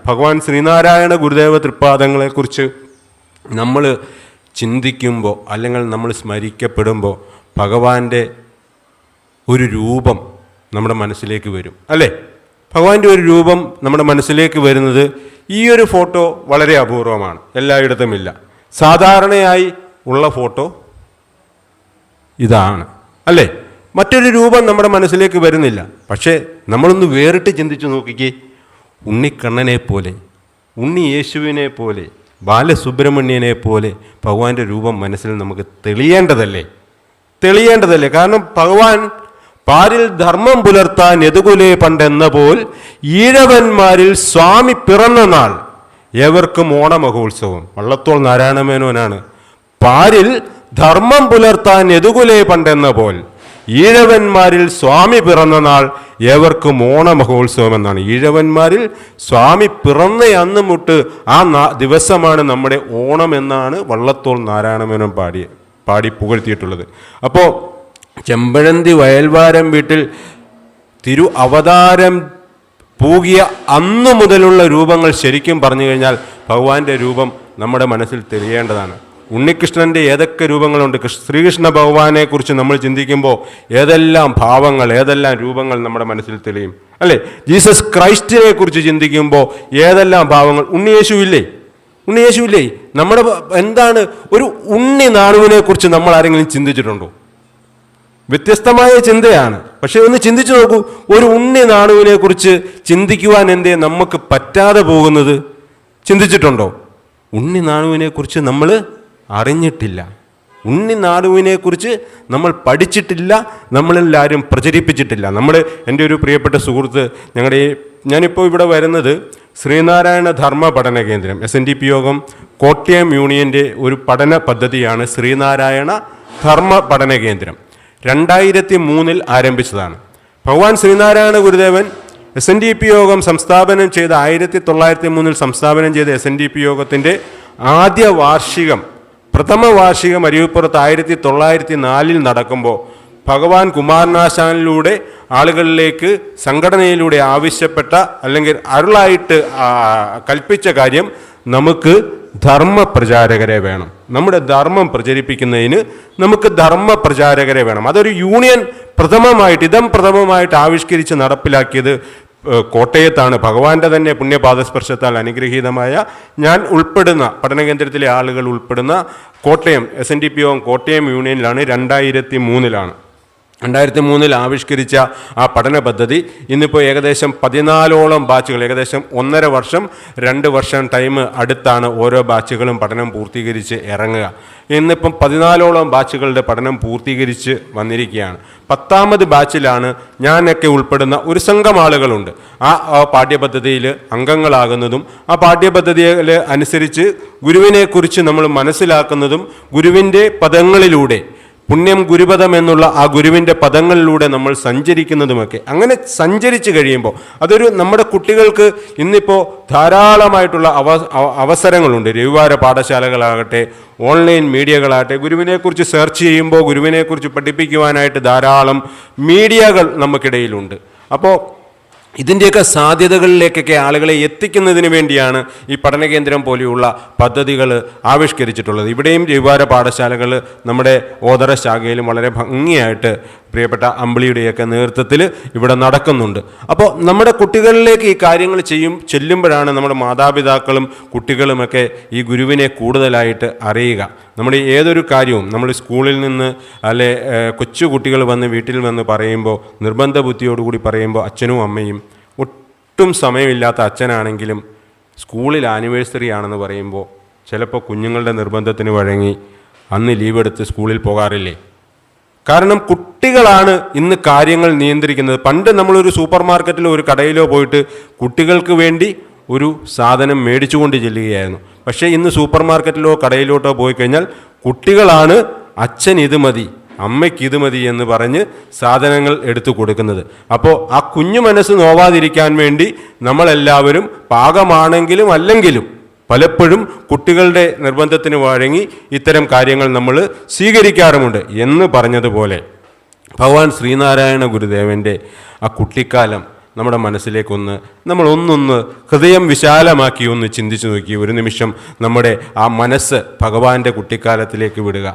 ഭഗവാൻ ശ്രീനാരായണ ഗുരുദേവ തൃപ്പാദങ്ങളെക്കുറിച്ച് നമ്മൾ ചിന്തിക്കുമ്പോൾ അല്ലെങ്കിൽ നമ്മൾ സ്മരിക്കപ്പെടുമ്പോൾ ഭഗവാന്റെ ഒരു രൂപം നമ്മുടെ മനസ്സിലേക്ക് വരും, അല്ലേ? ഭഗവാന്റെ ഒരു രൂപം നമ്മുടെ മനസ്സിലേക്ക് വരുന്നത് ഈ ഒരു ഫോട്ടോ വളരെ അപൂർവമാണ്, എല്ലായിടത്തുമില്ല. സാധാരണയായി ഉള്ള ഫോട്ടോ ഇതാണ്, അല്ലേ? മറ്റൊരു രൂപം നമ്മുടെ മനസ്സിലേക്ക് വരുന്നില്ല. പക്ഷേ നമ്മളൊന്ന് വേറിട്ട് ചിന്തിച്ചു നോക്കിക്കേ. ഉണ്ണിക്കണ്ണനെ പോലെ, ഉണ്ണി യേശുവിനെ പോലെ, ബാലസുബ്രഹ്മണ്യനെ പോലെ ഭഗവാന്റെ രൂപം മനസ്സിൽ നമുക്ക് തെളിയേണ്ടതല്ലേ? കാരണം ഭഗവാൻ പാരിൽ ധർമ്മം പുലർത്താൻ യദുകുലേ പണ്ടെന്ന പോൽ ഈഴവന്മാരിൽ സ്വാമി പിറന്ന നാൾ ഏവർക്കും ഓണമഹോത്സവം. വള്ളത്തോൾ നാരായണമേനോനാണ് പാരിൽ ധർമ്മം പുലർത്താൻ യദുകുലേ പണ്ടെന്ന പോൽ ഈഴവന്മാരിൽ സ്വാമി പിറന്ന നാൾ ഏവർക്കും ഓണമഹോത്സവം എന്നാണ്. ഈഴവന്മാരിൽ സ്വാമി പിറന്ന അന്ന് മുട്ട് ആ ദിവസമാണ് നമ്മുടെ ഓണം എന്നാണ് വള്ളത്തോൾ നാരായണമേനോൻ പാടി പുകഴ്ത്തിയിട്ടുള്ളത്. അപ്പോൾ ചെമ്പഴന്തി വയൽവാരം വീട്ടിൽ തിരു അവതാരം പൂകിയ അന്നു മുതലുള്ള രൂപങ്ങൾ ശരിക്കും പറഞ്ഞു കഴിഞ്ഞാൽ ഭഗവാന്റെ രൂപം നമ്മുടെ മനസ്സിൽ തെളിയേണ്ടതാണ്. ഉണ്ണികൃഷ്ണൻ്റെ ഏതൊക്കെ രൂപങ്ങളുണ്ട്? ശ്രീകൃഷ്ണ ഭഗവാനെ കുറിച്ച് നമ്മൾ ചിന്തിക്കുമ്പോൾ ഏതെല്ലാം ഭാവങ്ങൾ, ഏതെല്ലാം രൂപങ്ങൾ നമ്മുടെ മനസ്സിൽ തെളിയും, അല്ലേ? ജീസസ് ക്രൈസ്റ്റിനെ കുറിച്ച് ചിന്തിക്കുമ്പോൾ ഏതെല്ലാം ഭാവങ്ങൾ. ഉണ്ണിയേശുവില്ലേ? നമ്മുടെ എന്താണ് ഒരു ഉണ്ണി നാണുവിനെ കുറിച്ച് നമ്മൾ ആരെങ്കിലും ചിന്തിച്ചിട്ടുണ്ടോ? വ്യത്യസ്തമായ ചിന്തയാണ്. പക്ഷെ ഒന്ന് ചിന്തിച്ചു നോക്കൂ, ഒരു ഉണ്ണി നാണുവിനെ കുറിച്ച് ചിന്തിക്കുവാൻ എന്തേ നമുക്ക് പറ്റാതെ പോകുന്നത്? ചിന്തിച്ചിട്ടുണ്ടോ? ഉണ്ണി നാണുവിനെ കുറിച്ച് നമ്മൾ അറിഞ്ഞിട്ടില്ല, ഉണ്ണി നാണുവിനെ കുറിച്ച് നമ്മൾ പഠിച്ചിട്ടില്ല, നമ്മളെല്ലാവരും പ്രചരിപ്പിച്ചിട്ടില്ല. എൻ്റെ ഒരു പ്രിയപ്പെട്ട സുഹൃത്ത്, ഞാനിപ്പോൾ ഇവിടെ വരുന്നത് ശ്രീനാരായണ ധർമ്മ പഠന കേന്ദ്രം SNDP യോഗം കോട്ടയം യൂണിയൻ്റെ ഒരു പഠന പദ്ധതിയാണ് ശ്രീനാരായണ ധർമ്മ പഠന കേന്ദ്രം. 2003 ആരംഭിച്ചതാണ്. ഭഗവാൻ ശ്രീനാരായണ ഗുരുദേവൻ SNDP യോഗം സംസ്ഥാപനം ചെയ്ത 1903 സംസ്ഥാപനം ചെയ്ത SNDP യോഗത്തിൻ്റെ ആദ്യ വാർഷികം, പ്രഥമ വാർഷികം അരുവിപ്പുറത്ത് 1904 നടക്കുമ്പോൾ ഭഗവാൻ കുമാരനാശാനിലൂടെ ആളുകളിലേക്ക് സംഘടനയിലൂടെ ആവശ്യപ്പെട്ട അല്ലെങ്കിൽ അരുളായിട്ട് കൽപ്പിച്ച കാര്യം, നമുക്ക് ധർമ്മ പ്രചാരകരെ വേണം. നമ്മുടെ ധർമ്മം പ്രചരിപ്പിക്കുന്നതിന് നമുക്ക് ധർമ്മ പ്രചാരകരെ വേണം. അതൊരു യൂണിയൻ പ്രഥമമായിട്ട് ആവിഷ്കരിച്ച് നടപ്പിലാക്കിയത് കോട്ടയത്താണ്. ഭഗവാന്റെ തന്നെ പുണ്യപാദസ്പർശത്താൽ അനുഗ്രഹീതമായ ഞാൻ ഉൾപ്പെടുന്ന പഠനകേന്ദ്രത്തിലെ ആളുകൾ ഉൾപ്പെടുന്ന കോട്ടയം SNDP യോഗം കോട്ടയം യൂണിയനിലാണ്. 2003 ആവിഷ്കരിച്ച ആ പഠന പദ്ധതി ഇന്നിപ്പോൾ ഏകദേശം 14ഓളം ബാച്ചുകൾ, ഏകദേശം 1.5 വർഷം 2 വർഷം ടൈം അടുത്താണ് ഓരോ ബാച്ചുകളും പഠനം പൂർത്തീകരിച്ച് ഇറങ്ങുക. ഇന്നിപ്പം 14ഓളം ബാച്ചുകളുടെ പഠനം പൂർത്തീകരിച്ച് വന്നിരിക്കുകയാണ്. 10ാമത് ബാച്ചിലാണ് ഞാനൊക്കെ ഉൾപ്പെടുന്ന ഒരു സംഘം ആളുകളുണ്ട്. ആ പാഠ്യപദ്ധതിയിൽ അംഗങ്ങളാകുന്നതും ആ പാഠ്യപദ്ധതിയിൽ അനുസരിച്ച് ഗുരുവിനെക്കുറിച്ച് നമ്മൾ മനസ്സിലാക്കുന്നതും ഗുരുവിൻ്റെ പദങ്ങളിലൂടെ, പുണ്യം ഗുരുപദം എന്നുള്ള ആ ഗുരുവിൻ്റെ പദങ്ങളിലൂടെ നമ്മൾ സഞ്ചരിക്കുന്നതുമൊക്കെ. അങ്ങനെ സഞ്ചരിച്ച് കഴിയുമ്പോൾ അതൊരു നമ്മുടെ കുട്ടികൾക്ക് ഇന്നിപ്പോൾ ധാരാളമായിട്ടുള്ള അവസരങ്ങളുണ്ട്. രവിവാര പാഠശാലകളാകട്ടെ, ഓൺലൈൻ മീഡിയകളാകട്ടെ, ഗുരുവിനെക്കുറിച്ച് സെർച്ച് ചെയ്യുമ്പോൾ ഗുരുവിനെക്കുറിച്ച് പഠിപ്പിക്കുവാനായിട്ട് ധാരാളം മീഡിയകൾ നമുക്കിടയിലുണ്ട്. അപ്പോൾ ഇതിൻ്റെയൊക്കെ സാധ്യതകളിലേക്കൊക്കെ ആളുകളെ എത്തിക്കുന്നതിന് വേണ്ടിയാണ് ഈ പഠനകേന്ദ്രം പോലെയുള്ള പദ്ധതികൾ ആവിഷ്കരിച്ചിട്ടുള്ളത്. ഇവിടെയും രവിവാര പാഠശാലകൾ നമ്മുടെ ഓതറ ശാഖയിലും വളരെ ഭംഗിയായിട്ട് പ്രിയപ്പെട്ട അമ്പിളിയുടെയൊക്കെ നേതൃത്വത്തിൽ ഇവിടെ നടക്കുന്നുണ്ട്. അപ്പോൾ നമ്മുടെ കുട്ടികളിലേക്ക് ഈ കാര്യങ്ങൾ ചെല്ലുമ്പോഴാണ് നമ്മുടെ മാതാപിതാക്കളും കുട്ടികളുമൊക്കെ ഈ ഗുരുവിനെ കൂടുതലായിട്ട് അറിയുക. നമ്മുടെ ഏതൊരു കാര്യവും നമ്മൾ സ്കൂളിൽ നിന്ന് അല്ലെ കൊച്ചു കുട്ടികൾ വന്ന് വീട്ടിൽ വന്ന് പറയുമ്പോൾ, നിർബന്ധ ബുദ്ധിയോടുകൂടി പറയുമ്പോൾ അച്ഛനും അമ്മയും, ഒട്ടും സമയമില്ലാത്ത അച്ഛനാണെങ്കിലും സ്കൂളിൽ ആനിവേഴ്സറി ആണെന്ന് പറയുമ്പോൾ ചിലപ്പോൾ കുഞ്ഞുങ്ങളുടെ നിർബന്ധത്തിന് വഴങ്ങി അന്ന് ലീവ് എടുത്ത് സ്കൂളിൽ പോകാറില്ലേ? കാരണം കുട്ടികളാണ് ഇന്ന് കാര്യങ്ങൾ നിയന്ത്രിക്കുന്നത്. പണ്ട് നമ്മളൊരു സൂപ്പർ മാർക്കറ്റിലോ ഒരു കടയിലോ പോയിട്ട് കുട്ടികൾക്ക് വേണ്ടി ഒരു സാധനം മേടിച്ചുകൊണ്ട് ചെല്ലുകയായിരുന്നു. പക്ഷേ ഇന്ന് സൂപ്പർ മാർക്കറ്റിലോ കടയിലോട്ടോ പോയി കഴിഞ്ഞാൽ കുട്ടികളാണ് അച്ഛൻ ഇത് മതി, അമ്മയ്ക്ക് ഇത് മതി എന്ന് പറഞ്ഞ് സാധനങ്ങൾ എടുത്തു കൊടുക്കുന്നത്. അപ്പോൾ ആ കുഞ്ഞു മനസ്സ് നോവാതിരിക്കാൻ വേണ്ടി നമ്മളെല്ലാവരും പാകമാണെങ്കിലും അല്ലെങ്കിലും പലപ്പോഴും കുട്ടികളുടെ നിർബന്ധത്തിന് വഴങ്ങി ഇത്തരം കാര്യങ്ങൾ നമ്മൾ സ്വീകരിക്കാറുമുണ്ട്. എന്ന് പറഞ്ഞതുപോലെ ഭഗവാൻ ശ്രീനാരായണ ഗുരുദേവൻ്റെ ആ കുട്ടിക്കാലം നമ്മുടെ മനസ്സിലേക്കൊന്ന് നമ്മളൊന്നൊന്ന് ഹൃദയം വിശാലമാക്കി ഒന്ന് ചിന്തിച്ചു നോക്കി. ഒരു നിമിഷം നമ്മുടെ ആ മനസ്സ് ഭഗവാന്റെ കുട്ടിക്കാലത്തിലേക്ക് വിടുക.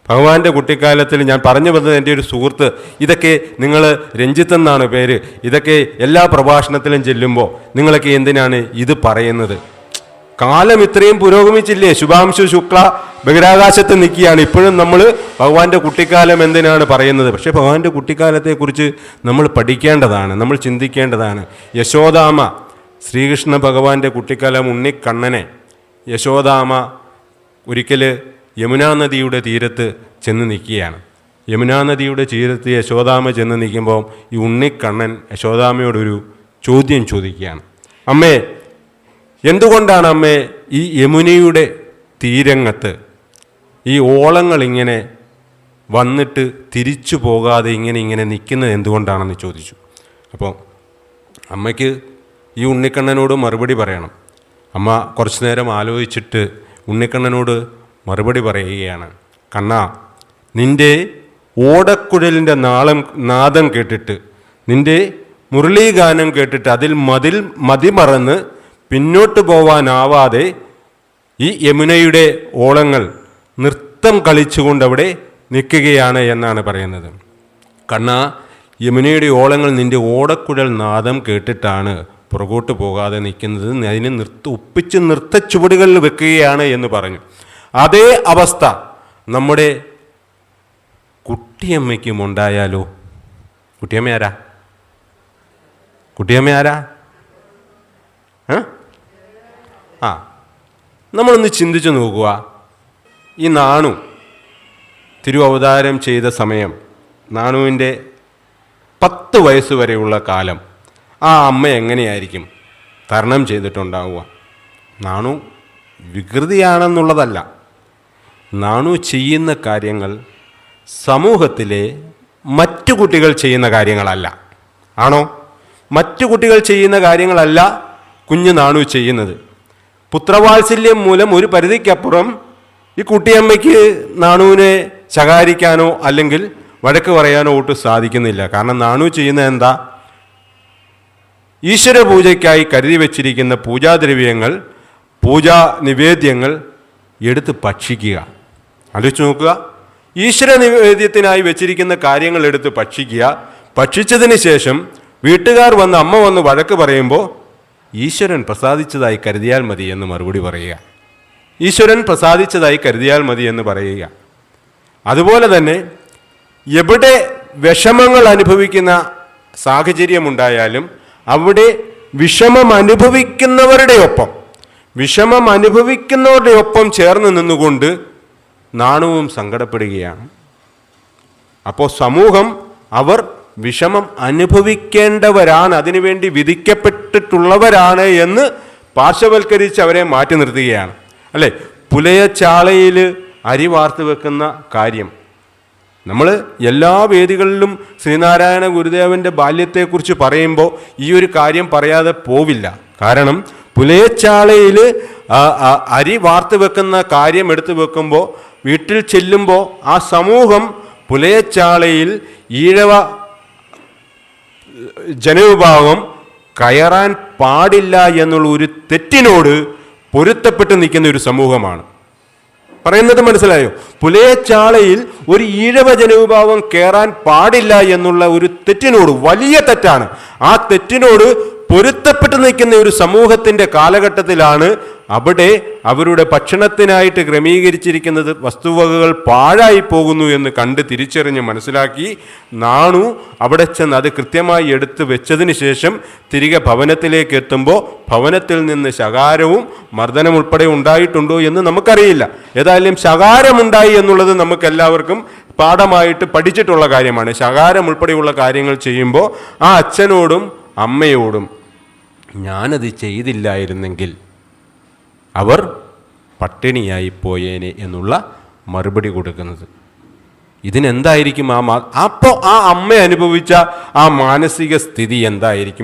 ഭഗവാന്റെ കുട്ടിക്കാലത്തിൽ ഞാൻ പറഞ്ഞു വന്നത്, എൻ്റെ ഒരു സുഹൃത്ത്, ഇതൊക്കെ നിങ്ങൾ രഞ്ജിത്തെന്നാണ് പേര്, ഇതൊക്കെ എല്ലാ പ്രഭാഷണത്തിലും ചെല്ലുമ്പോൾ നിങ്ങളൊക്കെ എന്തിനാണ് ഇത് പറയുന്നത്? കാലം ഇത്രയും പുരോഗമിച്ചില്ലേ? ശുഭാംശു ശുക്ല ബഹിരാകാശത്ത് നിൽക്കുകയാണ്. ഇപ്പോഴും നമ്മൾ ഭഗവാന്റെ കുട്ടിക്കാലം എന്തിനാണ് പറയുന്നത്? പക്ഷേ ഭഗവാന്റെ കുട്ടിക്കാലത്തെക്കുറിച്ച് നമ്മൾ പഠിക്കേണ്ടതാണ്, നമ്മൾ ചിന്തിക്കേണ്ടതാണ്. യശോദാമ്മ, ശ്രീകൃഷ്ണ ഭഗവാന്റെ കുട്ടിക്കാലം ഉണ്ണിക്കണ്ണനെ യശോദാമ്മ ഒരിക്കൽ യമുനാ നദിയുടെ തീരത്ത് ചെന്ന് നിൽക്കുകയാണ്. യമുനാ നദിയുടെ തീരത്ത് യശോദാമ്മ ചെന്ന് നിൽക്കുമ്പോൾ ഈ ഉണ്ണിക്കണ്ണൻ യശോദാമ്മയോടൊരു ചോദ്യം ചോദിക്കുകയാണ്. അമ്മേ, എന്തുകൊണ്ടാണ് അമ്മേ ഈ യമുനയുടെ തീരങ്ങത്ത് ഈ ഓളങ്ങളിങ്ങനെ വന്നിട്ട് തിരിച്ചു പോകാതെ ഇങ്ങനെ നിൽക്കുന്നത് എന്തുകൊണ്ടാണെന്ന് ചോദിച്ചു. അപ്പോൾ അമ്മയ്ക്ക് ഈ ഉണ്ണിക്കണ്ണനോട് മറുപടി പറയണം. അമ്മ കുറച്ചു നേരം ആലോചിച്ചിട്ട് ഉണ്ണിക്കണ്ണനോട് മറുപടി പറയുകയാണ്. കണ്ണാ, നിൻ്റെ ഓടക്കുഴലിൻ്റെ നാദം കേട്ടിട്ട്, നിൻ്റെ മുരളീഗാനം കേട്ടിട്ട് അതിൽ മതിമറന്ന് പിന്നോട്ട് പോവാനാവാതെ ഈ യമുനയുടെ ഓളങ്ങൾ നൃത്തം കളിച്ചുകൊണ്ട് അവിടെ നിൽക്കുകയാണ് എന്നാണ് പറയുന്നത്. കണ്ണാ, യമുനയുടെ ഓളങ്ങൾ നിൻ്റെ ഓടക്കുഴൽ നാദം കേട്ടിട്ടാണ് പുറകോട്ട് പോകാതെ നിൽക്കുന്നത്, അതിനെ ഒപ്പിച്ച് നൃത്തച്ചുവടുകളിൽ വെക്കുകയാണ് എന്ന് പറഞ്ഞു. അതേ അവസ്ഥ നമ്മുടെ കുട്ടിയമ്മയ്ക്കും ഉണ്ടായാലോ? കുട്ടിയമ്മ ആരാ? നമ്മളൊന്ന് ചിന്തിച്ചു നോക്കുക. ഈ നാണു തിരുവവതാരം ചെയ്ത സമയം, നാണുവിൻ്റെ 10 വയസ്സ് വരെയുള്ള കാലം ആ അമ്മ എങ്ങനെയായിരിക്കും തരണം ചെയ്തിട്ടുണ്ടാവുക? നാണു വികൃതിയാണെന്നുള്ളതല്ല, നാണു ചെയ്യുന്ന കാര്യങ്ങൾ സമൂഹത്തിലെ മറ്റു കുട്ടികൾ ചെയ്യുന്ന കാര്യങ്ങളല്ല. ആണോ? മറ്റു കുട്ടികൾ ചെയ്യുന്ന കാര്യങ്ങളല്ല കുഞ്ഞു നാണു ചെയ്യുന്നത്. പുത്രവാത്സല്യം മൂലം ഒരു പരിധിക്കപ്പുറം ഈ കുട്ടിയമ്മയ്ക്ക് നാണുവിനെ ശകാരിക്കാനോ അല്ലെങ്കിൽ വഴക്ക് പറയാനോ ഒട്ടും സാധിക്കുന്നില്ല. കാരണം നാണു ചെയ്യുന്ന എന്താ? ഈശ്വര പൂജയ്ക്കായി കരുതി വച്ചിരിക്കുന്ന പൂജാദ്രവ്യങ്ങൾ, പൂജാ നിവേദ്യങ്ങൾ എടുത്ത് ഭക്ഷിക്കുക. ആലോചിച്ച് നോക്കുക. ഈശ്വര നിവേദ്യത്തിനായി വെച്ചിരിക്കുന്ന കാര്യങ്ങൾ എടുത്ത് ഭക്ഷിക്കുക. ഭക്ഷിച്ചതിന് ശേഷം വീട്ടുകാർ വന്ന് അമ്മ വന്ന് വഴക്ക് പറയുമ്പോൾ ഈശ്വരൻ പ്രസാദിച്ചതായി കരുതിയാൽ മതി എന്ന് മറുപടി പറയുക. ഈശ്വരൻ പ്രസാദിച്ചതായി കരുതിയാൽ മതി എന്ന് പറയുക. അതുപോലെ തന്നെ എവിടെ വിഷമങ്ങൾ അനുഭവിക്കുന്ന സാഹചര്യമുണ്ടായാലും അവിടെ വിഷമം അനുഭവിക്കുന്നവരുടെ ഒപ്പം ചേർന്ന് നിന്നുകൊണ്ട് നാണുവും സങ്കടപ്പെടുകയാണ്. അപ്പോൾ സമൂഹം അവർ വിഷമം അനുഭവിക്കേണ്ടവരാണ്, അതിനുവേണ്ടി വിധിക്കപ്പെട്ടിട്ടുള്ളവരാണ് എന്ന് പാർശ്വവൽക്കരിച്ച് അവരെ മാറ്റി നിർത്തുകയാണ്. അല്ലേ? പുലയച്ചാളയിൽ അരി വാർത്ത് വെക്കുന്ന കാര്യം നമ്മൾ എല്ലാ വേദികളിലും ശ്രീനാരായണ ഗുരുദേവൻ്റെ ബാല്യത്തെക്കുറിച്ച് പറയുമ്പോൾ ഈ ഒരു കാര്യം പറയാതെ പോവില്ല. കാരണം പുലയച്ചാളയിൽ അരി വാർത്ത് വെക്കുന്ന കാര്യം എടുത്തു വെക്കുമ്പോൾ വീട്ടിൽ ചെല്ലുമ്പോൾ ആ സമൂഹം പുലയച്ചാളയിൽ ഈഴവ ജനവിഭാഗം കയറാൻ പാടില്ല എന്നുള്ള ഒരു തെറ്റിനോട് പൊരുത്തപ്പെട്ട് നിൽക്കുന്ന ഒരു സമൂഹമാണ്. പറയുന്നത് മനസ്സിലായോ? പുലയച്ചാളയിൽ ഒരു ഈഴവ ജനവിഭാഗം കയറാൻ പാടില്ല എന്നുള്ള ഒരു തെറ്റിനോട്, വലിയ തെറ്റാണ്, ആ തെറ്റിനോട് പൊരുത്തപ്പെട്ട് നിൽക്കുന്ന ഒരു സമൂഹത്തിൻ്റെ കാലഘട്ടത്തിലാണ് അവിടെ അവരുടെ ഭക്ഷണത്തിനായിട്ട് ക്രമീകരിച്ചിരിക്കുന്നത് വസ്തുവകകൾ പാഴായി പോകുന്നു എന്ന് കണ്ട് തിരിച്ചറിഞ്ഞ് മനസ്സിലാക്കി നാണു അവിടെ ചെന്ന് അത് കൃത്യമായി എടുത്ത് വെച്ചതിന് ശേഷം തിരികെ ഭവനത്തിലേക്ക് എത്തുമ്പോൾ ഭവനത്തിൽ നിന്ന് ശകാരവും മർദ്ദനം ഉൾപ്പെടെ ഉണ്ടായിട്ടുണ്ടോ എന്ന് നമുക്കറിയില്ല. ഏതായാലും ശകാരമുണ്ടായി എന്നുള്ളത് നമുക്കെല്ലാവർക്കും പാഠമായിട്ട് പഠിച്ചിട്ടുള്ള കാര്യമാണ്. ശകാരം ഉൾപ്പെടെയുള്ള കാര്യങ്ങൾ ചെയ്യുമ്പോൾ ആ അച്ഛനോടും അമ്മയോടും ഞാനത് ചെയ്തില്ലായിരുന്നെങ്കിൽ അവർ പട്ടിണിയായി പോയേനെ എന്നുള്ള മറുപടി കൊടുക്കുന്നത്. ഇതിനെന്തായിരിക്കും അപ്പോൾ ആ അമ്മ അനുഭവിച്ച ആ മാനസിക സ്ഥിതി എന്തായിരിക്കും?